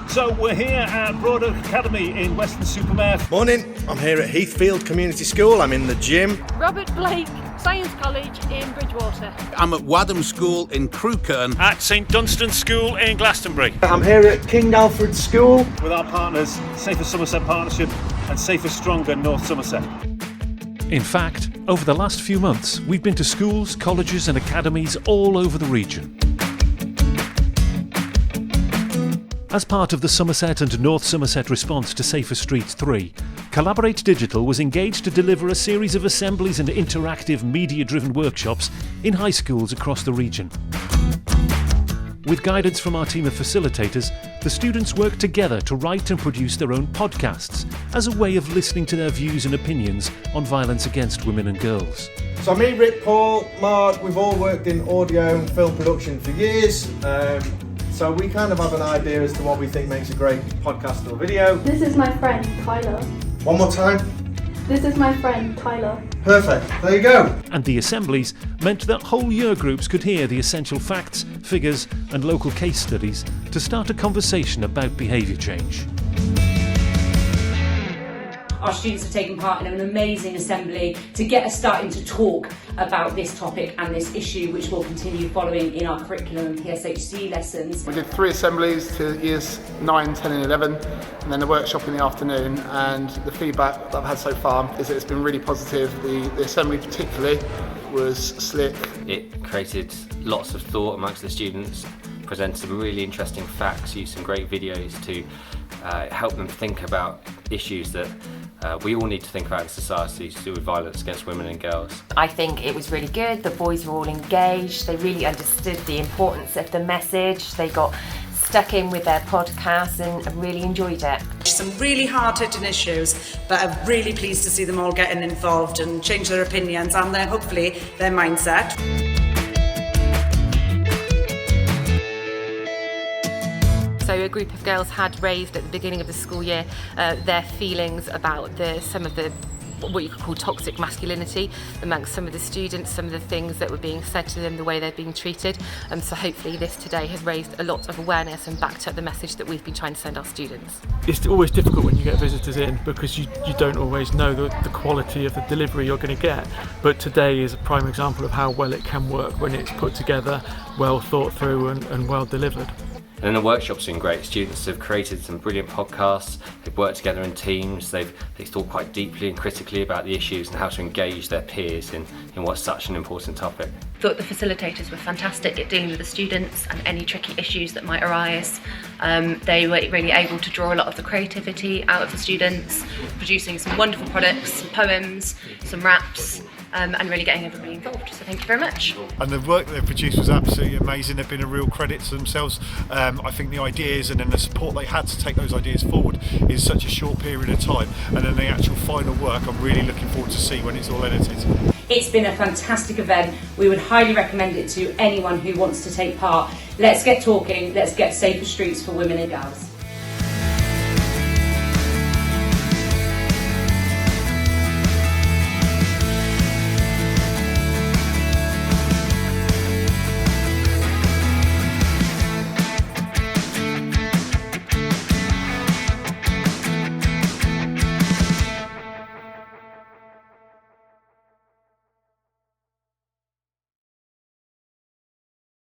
So we're here at Broadoak Academy in Weston-super-Mare. Morning, I'm here at Heathfield Community School. I'm in the gym. Robert Blake Science College in Bridgewater. I'm at Wadham School in Crewkerne. At St Dunstan School in Glastonbury. I'm here at King Alfred School. With our partners, Safer Somerset Partnership and Safer Stronger North Somerset. In fact, over the last few months, we've been to schools, colleges and academies all over the region. As part of the Somerset and North Somerset response to Safer Streets 3, Collaborate Digital was engaged to deliver a series of assemblies and interactive media-driven workshops in high schools across the region. With guidance from our team of facilitators, the students worked together to write and produce their own podcasts as a way of listening to their views and opinions on violence against women and girls. So me, Rick, Paul, Mark, we've all worked in audio and film production for years. So we kind of have an idea as to what we think makes a great podcast or video. This is my friend, Tyler. One more time. This is my friend, Tyler. Perfect, there you go. And the assemblies meant that whole year groups could hear the essential facts, figures and local case studies to start a conversation about behaviour change. Our students have taken part in an amazing assembly to get us starting to talk about this topic and this issue, which will continue following in our curriculum and PSHC lessons. We did 3 assemblies to years 9, 10 and 11 and then a workshop in the afternoon, and the feedback that I've had so far is that it's been really positive. The assembly particularly was slick. It created lots of thought amongst the students, presented some really interesting facts, used some great videos to help them think about issues that we all need to think about in society to do with violence against women and girls. I think it was really good. The boys were all engaged. They really understood the importance of the message. They got stuck in with their podcast and really enjoyed it. Some really hard-hitting issues, but I'm really pleased to see them all getting involved and change their opinions and then hopefully their mindset. So a group of girls had raised at the beginning of the school year their feelings about some of the what you could call toxic masculinity amongst some of the students, some of the things that were being said to them, the way they're being treated. So hopefully this today has raised a lot of awareness and backed up the message that we've been trying to send our students. It's always difficult when you get visitors in because you don't always know the quality of the delivery you're going to get. But today is a prime example of how well it can work when it's put together, well thought through and well delivered. And the workshop's been great. Students have created some brilliant podcasts, they've worked together in teams, they've thought quite deeply and critically about the issues and how to engage their peers in what's such an important topic. I thought the facilitators were fantastic at dealing with the students and any tricky issues that might arise. They were really able to draw a lot of the creativity out of the students, producing some wonderful products, some poems, some raps, and really getting everybody involved. So thank you very much. And the work that they've produced was absolutely amazing. They've been a real credit to themselves. I think the ideas and then the support they had to take those ideas forward in such a short period of time, and then the actual final work I'm really looking forward to see when it's all edited. It's been a fantastic event. We would highly recommend it to anyone who wants to take part. Let's get talking, let's get safer streets for women and girls.